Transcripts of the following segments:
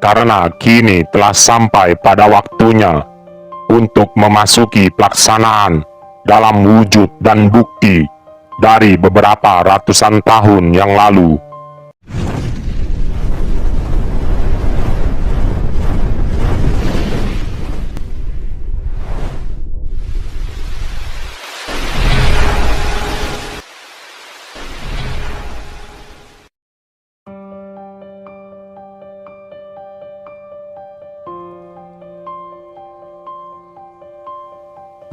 karena kini telah sampai pada waktunya untuk memasuki pelaksanaan dalam wujud dan bukti dari beberapa ratusan tahun yang lalu.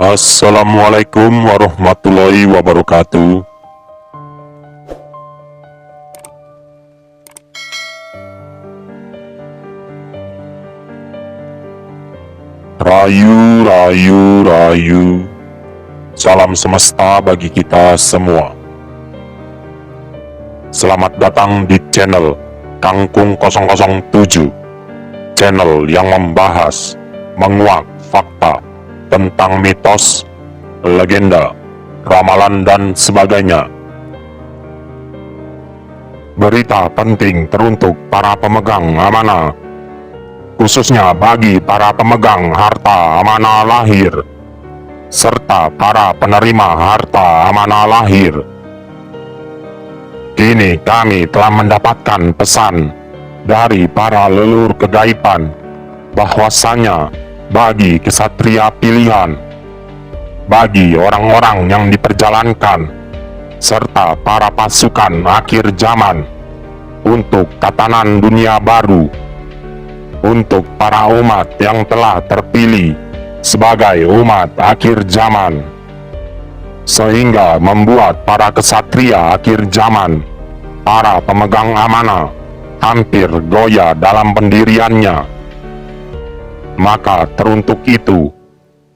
Assalamualaikum warahmatullahi wabarakatuh. Rayu, rayu, rayu. Salam semesta bagi kita semua. Selamat datang di channel Kangkung 007, channel yang membahas, menguak fakta tentang mitos, legenda, ramalan, dan sebagainya. Berita penting teruntuk para pemegang amanah, khususnya bagi para pemegang harta amanah lahir, serta para penerima harta amanah lahir. Kini kami telah mendapatkan pesan dari para leluhur kegaiban bahwasanya bagi kesatria pilihan, bagi orang-orang yang diperjalankan, serta para pasukan akhir zaman, untuk tatanan dunia baru, untuk para umat yang telah terpilih sebagai umat akhir zaman, sehingga membuat para kesatria akhir zaman, para pemegang amanah, hampir goyah dalam pendiriannya. Maka teruntuk itu,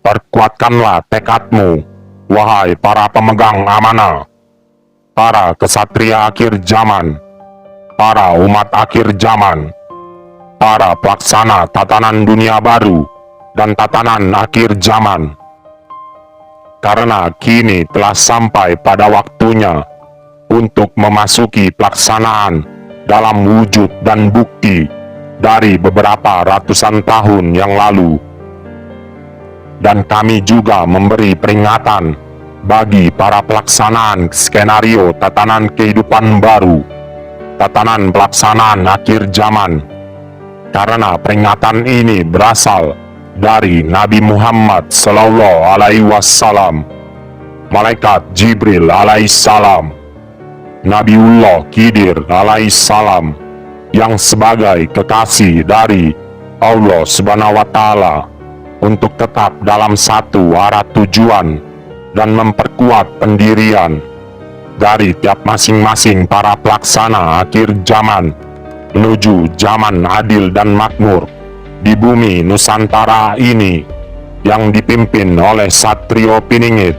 perkuatkanlah tekadmu, wahai para pemegang amanah, para kesatria akhir zaman, para umat akhir zaman, para pelaksana tatanan dunia baru dan tatanan akhir zaman. Karena kini telah sampai pada waktunya untuk memasuki pelaksanaan dalam wujud dan bukti dari beberapa ratusan tahun yang lalu. Dan kami juga memberi peringatan bagi para pelaksanaan skenario tatanan kehidupan baru, tatanan pelaksanaan akhir zaman, karena peringatan ini berasal dari Nabi Muhammad Sallallahu Alaihi Wasallam, Malaikat Jibril Alaihissalam, Nabiullah Khidir Alaihissalam, yang sebagai kekasih dari Allah Subhanahu wa Ta'ala, untuk tetap dalam satu arah tujuan dan memperkuat pendirian dari tiap masing-masing para pelaksana akhir zaman menuju zaman adil dan makmur di bumi Nusantara ini, yang dipimpin oleh Satrio Piningit,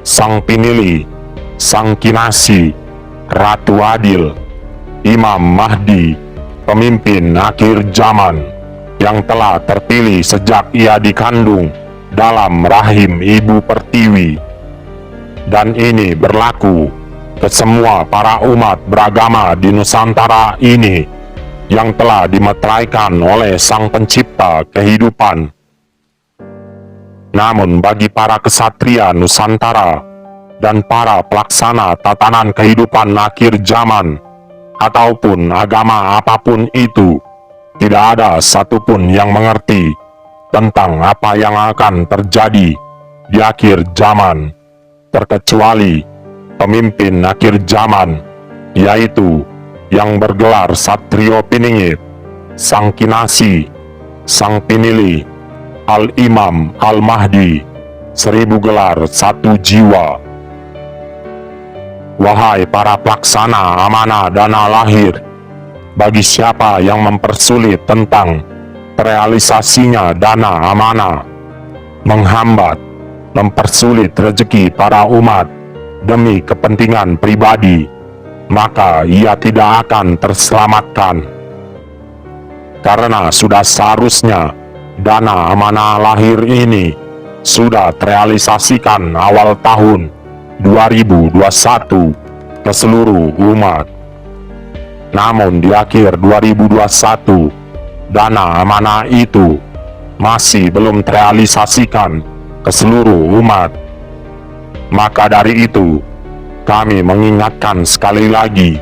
Sang Pinili, Sang Kinasi, Ratu Adil, Imam Mahdi, pemimpin akhir zaman yang telah terpilih sejak ia dikandung dalam rahim Ibu Pertiwi. Dan ini berlaku ke semua para umat beragama di Nusantara ini yang telah dimeteraikan oleh Sang Pencipta kehidupan. Namun bagi para kesatria Nusantara dan para pelaksana tatanan kehidupan akhir zaman, ataupun agama apapun itu, tidak ada satupun yang mengerti tentang apa yang akan terjadi di akhir zaman, terkecuali pemimpin akhir zaman, yaitu yang bergelar Satrio Piningit, Sang Kinasi, Sang Pinili, Al-Imam Al-Mahdi, 1000 gelar 1 jiwa. Wahai para pelaksana amanah dana lahir, bagi siapa yang mempersulit tentang terrealisasinya dana amanah, menghambat, mempersulit rezeki para umat demi kepentingan pribadi, maka ia tidak akan terselamatkan. Karena sudah seharusnya dana amanah lahir ini sudah terrealisasikan awal tahun 2021 ke seluruh umat. Namun di akhir 2021 dana amanah itu masih belum terrealisasikan ke seluruh umat. Maka dari itu, kami mengingatkan sekali lagi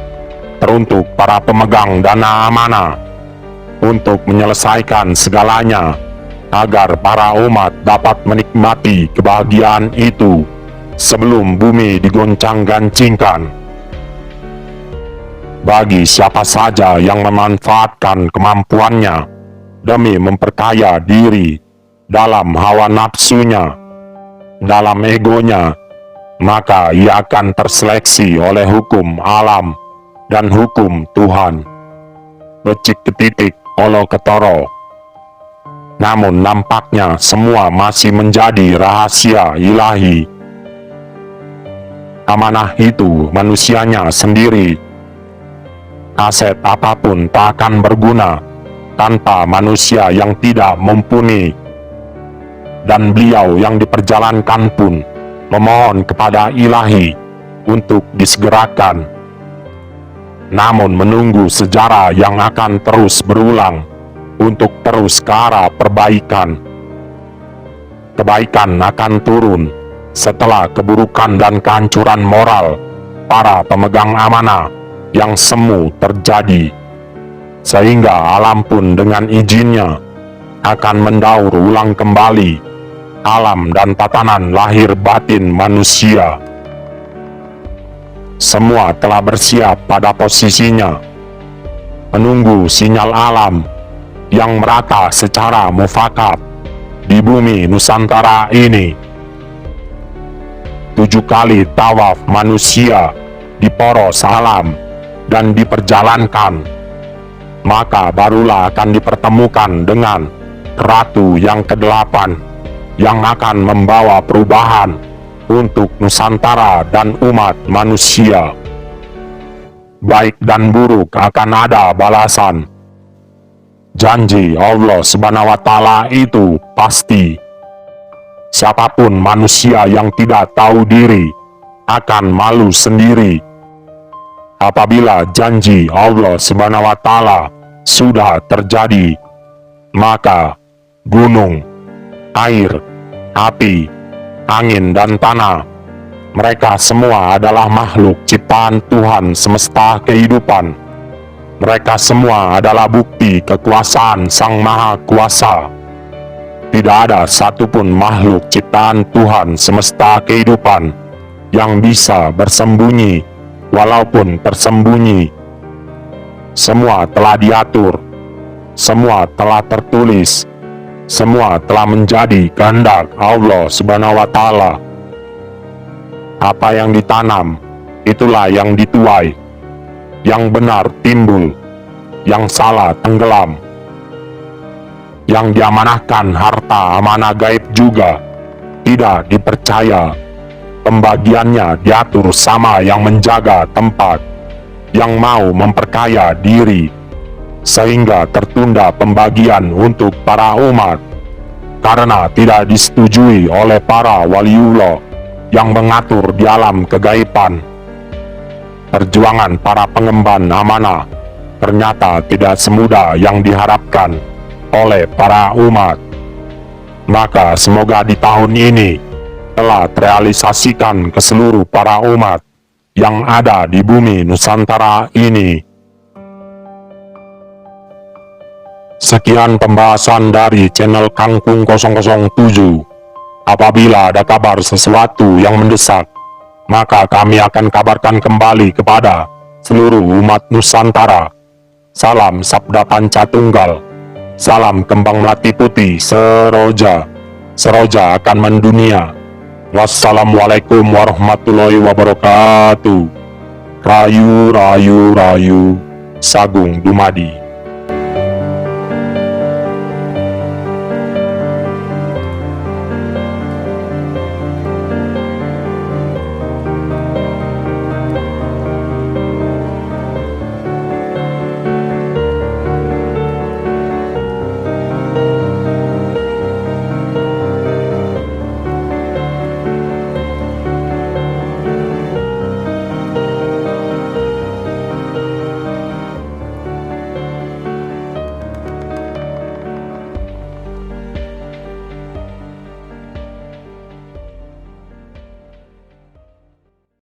teruntuk para pemegang dana amanah untuk menyelesaikan segalanya agar para umat dapat menikmati kebahagiaan itu sebelum bumi digoncang-gancingkan. Bagi siapa saja yang memanfaatkan kemampuannya demi memperkaya diri dalam hawa nafsunya, dalam egonya, maka ia akan terseleksi oleh hukum alam dan hukum Tuhan. Becik ketitik olo ketoro. Namun nampaknya semua masih menjadi rahasia ilahi. Amanah itu manusianya sendiri. Aset apapun tak akan berguna tanpa manusia yang tidak mumpuni. Dan beliau yang diperjalankan pun memohon kepada ilahi untuk disegerakan. Namun menunggu sejarah yang akan terus berulang untuk terus ke arah perbaikan. Kebaikan akan turun setelah keburukan dan kehancuran moral para pemegang amanah yang semu terjadi, sehingga alam pun dengan izinnya akan mendaur ulang kembali alam dan tatanan lahir batin manusia. Semua telah bersiap pada posisinya, menunggu sinyal alam yang merata secara mufakat di bumi Nusantara ini. 7 kali tawaf manusia di poros alam dan diperjalankan, maka barulah akan dipertemukan dengan Ratu yang ke-8 yang akan membawa perubahan untuk Nusantara dan umat manusia. Baik dan buruk akan ada balasan. Janji Allah Subhanahu wa Ta'ala itu pasti. Siapapun manusia yang tidak tahu diri akan malu sendiri apabila janji Allah Subhanahu wa Ta'ala sudah terjadi. Maka gunung, air, api, angin dan tanah, mereka semua adalah makhluk ciptaan Tuhan semesta kehidupan. Mereka semua adalah bukti kekuasaan Sang Maha Kuasa. Tidak ada satupun makhluk ciptaan Tuhan semesta kehidupan yang bisa bersembunyi walaupun tersembunyi. Semua telah diatur, semua telah tertulis, semua telah menjadi kehendak Allah Subhanahu wa Ta'ala. Apa yang ditanam, itulah yang dituai. Yang benar timbul, yang salah tenggelam. Yang diamanahkan harta amanah gaib juga tidak dipercaya. Pembagiannya diatur sama yang menjaga tempat, yang mau memperkaya diri, sehingga tertunda pembagian untuk para umat karena tidak disetujui oleh para waliullah yang mengatur di alam kegaiban. Perjuangan para pengemban amanah ternyata tidak semudah yang diharapkan oleh para umat. Maka semoga di tahun ini telah terrealisasikan ke seluruh para umat yang ada di bumi Nusantara ini. Sekian pembahasan dari channel Kangkung 007. Apabila ada kabar sesuatu yang mendesak, maka kami akan kabarkan kembali kepada seluruh umat Nusantara. Salam Sabda Pancatunggal. Salam kembang melati putih seroja. Seroja akan mendunia. Wassalamualaikum warahmatullahi wabarakatuh. Rayu, rayu, rayu. Sagung Dumadi.